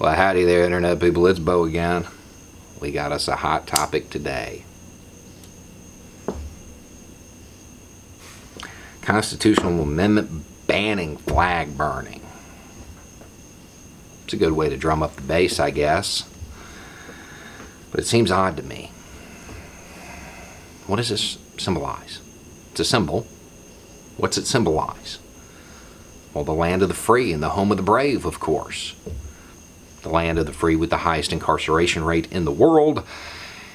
Well, howdy there, Internet people. It's Bo again. We got us a hot topic today. Constitutional amendment banning flag burning. It's a good way to drum up the base, I guess. But it seems odd to me. What does this symbolize? It's a symbol. What's it symbolize? Well, the land of the free and the home of the brave, of course. The land of the free with the highest incarceration rate in the world,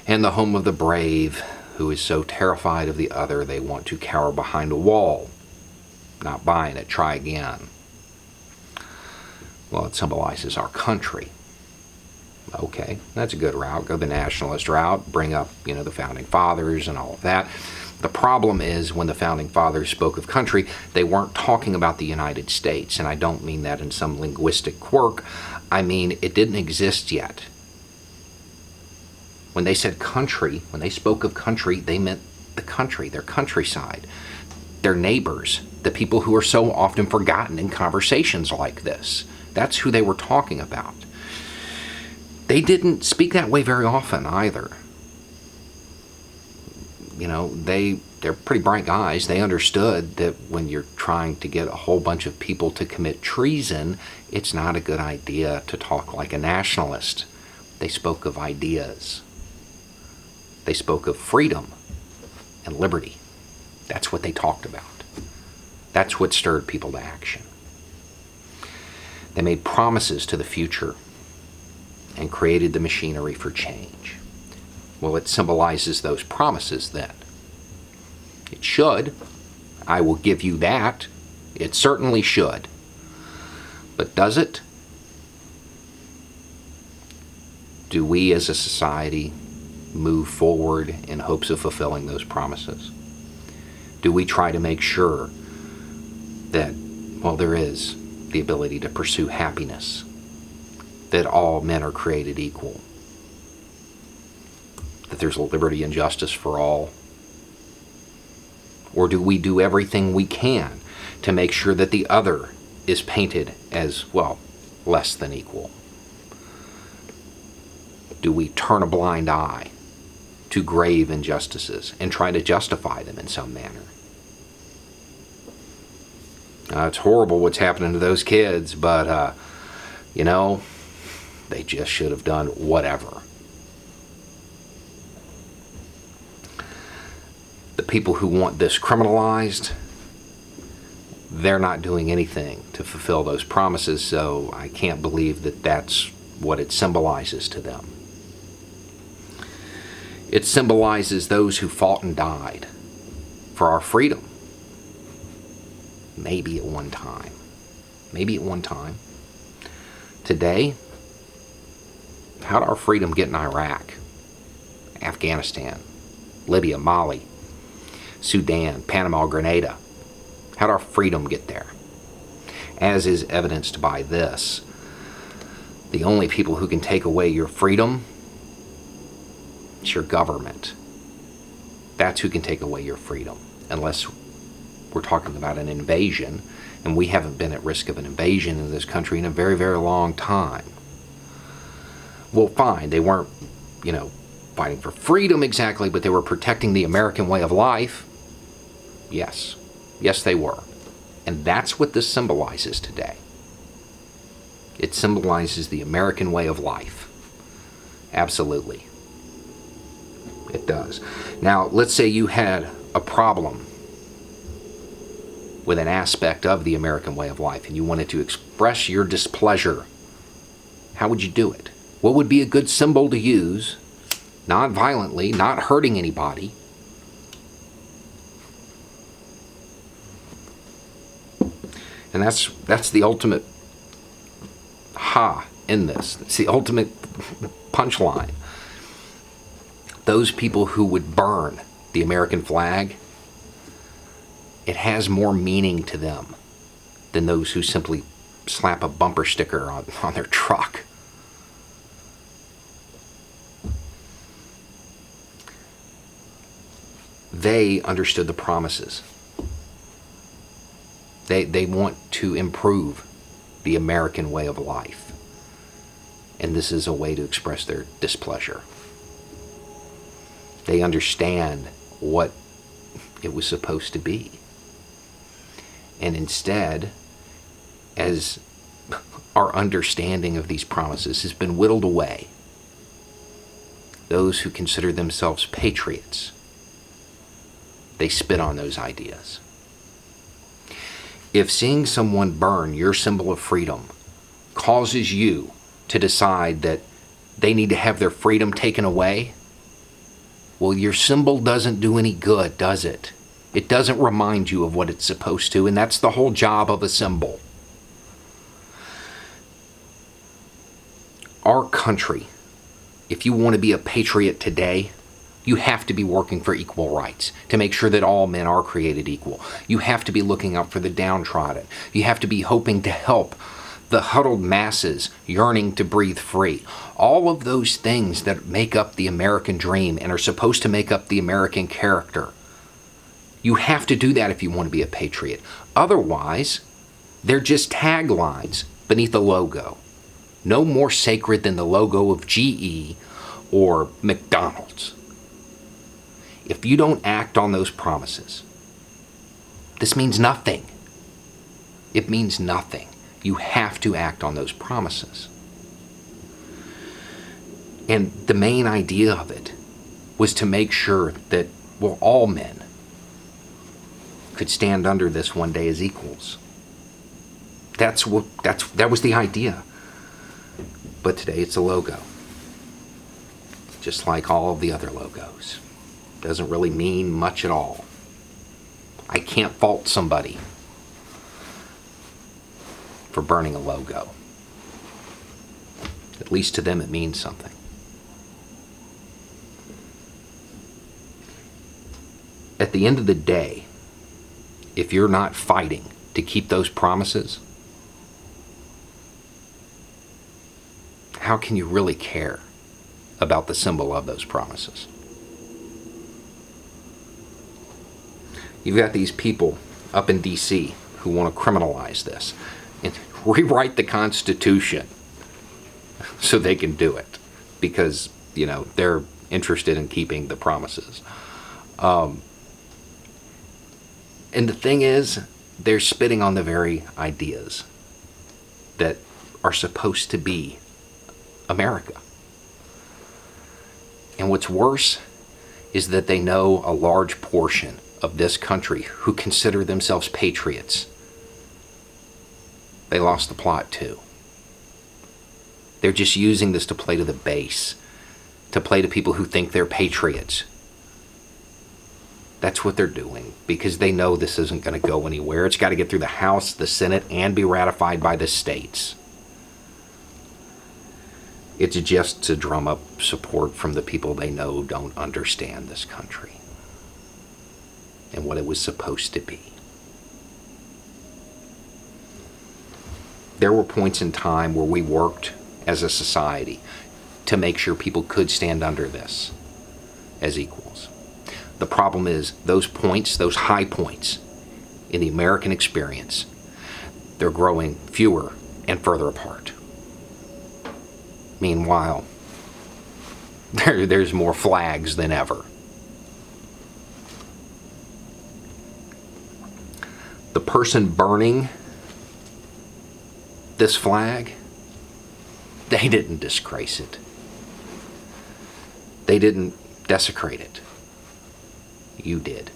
and the home of the brave who is so terrified of the other they want to cower behind a wall. Not buying it, try again. Well, it symbolizes our country. Okay, that's a good route. Go the nationalist route, bring up, the founding fathers and all of that. The problem is when the founding fathers spoke of country, they weren't talking about the United States, and I don't mean that in some linguistic quirk. I mean, it didn't exist yet. When they said country, when they spoke of country, they meant the country, their countryside, their neighbors, the people who are so often forgotten in conversations like this. That's who they were talking about. They didn't speak that way very often either. They're pretty bright guys. They understood that when you're trying to get a whole bunch of people to commit treason, it's not a good idea to talk like a nationalist. They spoke of ideas. They spoke of freedom and liberty. That's what they talked about. That's what stirred people to action. They made promises to the future and created the machinery for change. Well, it symbolizes those promises then. It should. I will give you that. It certainly should. But does it? Do we as a society move forward in hopes of fulfilling those promises? Do we try to make sure that, there is the ability to pursue happiness, that all men are created equal, that there's liberty and justice for all? Or do we do everything we can to make sure that the other is painted as, less than equal? Do we turn a blind eye to grave injustices and try to justify them in some manner? It's horrible what's happening to those kids, but, they just should have done whatever. The people who want this criminalized, they're not doing anything to fulfill those promises, so I can't believe that that's what it symbolizes to them. It symbolizes those who fought and died for our freedom. Maybe at one time. Today, how'd our freedom get in Iraq, Afghanistan, Libya, Mali, Sudan, Panama, Grenada? How'd our freedom get there? As is evidenced by this, the only people who can take away your freedom is your government. That's who can take away your freedom, unless we're talking about an invasion, and we haven't been at risk of an invasion in this country in a very, very long time. Well, fine, they weren't, fighting for freedom exactly, but they were protecting the American way of life. Yes, they were. And that's what this symbolizes today. It symbolizes the American way of life. Absolutely. It does. Now, let's say you had a problem with an aspect of the American way of life and you wanted to express your displeasure. How would you do it? What would be a good symbol to use, not violently, not hurting anybody? And that's the ultimate in this. It's the ultimate punchline. Those people who would burn the American flag, it has more meaning to them than those who simply slap a bumper sticker on their truck. They understood the promises. They want to improve the American way of life. and this is a way to express their displeasure. They understand what it was supposed to be. And instead, as our understanding of these promises has been whittled away, those who consider themselves patriots, they spit on those ideas. If seeing someone burn your symbol of freedom causes you to decide that they need to have their freedom taken away, well, your symbol doesn't do any good, does it? It doesn't remind you of what it's supposed to, and that's the whole job of a symbol. Our country, if you want to be a patriot today, you have to be working for equal rights, to make sure that all men are created equal. You have to be looking out for the downtrodden. You have to be hoping to help the huddled masses yearning to breathe free. All of those things that make up the American dream and are supposed to make up the American character. You have to do that if you want to be a patriot. Otherwise, they're just taglines beneath a logo. No more sacred than the logo of GE or McDonald's. If you don't act on those promises, this means nothing. It means nothing. You have to act on those promises. And the main idea of it was to make sure that, well, all men could stand under this one day as equals. That was the idea. But today it's a logo. Just like all of the other logos. Doesn't really mean much at all. I can't fault somebody for burning a logo. At least to them it means something. At the end of the day, if you're not fighting to keep those promises, how can you really care about the symbol of those promises? You've got these people up in D.C. who want to criminalize this and rewrite the Constitution so they can do it because, they're interested in keeping the promises. And the thing is, they're spitting on the very ideas that are supposed to be America. And what's worse is that they know a large portion of this country who consider themselves patriots. They lost the plot too. They're just using this to play to the base, to play to people who think they're patriots. That's what they're doing because they know this isn't going to go anywhere. It's got to get through the House, the Senate, and be ratified by the states. It's just to drum up support from the people they know don't understand this country and what it was supposed to be. There were points in time where we worked as a society to make sure people could stand under this as equals. The problem is those points, those high points in the American experience, they're growing fewer and further apart. Meanwhile, there's more flags than ever. The person burning this flag, they didn't disgrace it. They didn't desecrate it. You did.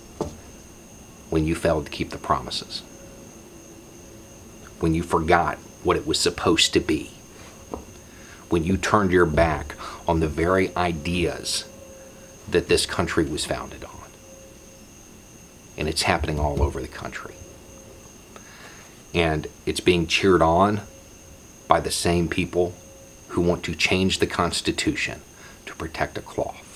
When you failed to keep the promises. When you forgot what it was supposed to be. When you turned your back on the very ideas that this country was founded on. And it's happening all over the country. And it's being cheered on by the same people who want to change the Constitution to protect a cloth.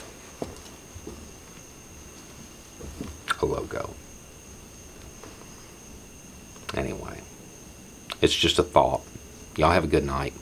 A logo. Anyway, it's just a thought. Y'all have a good night.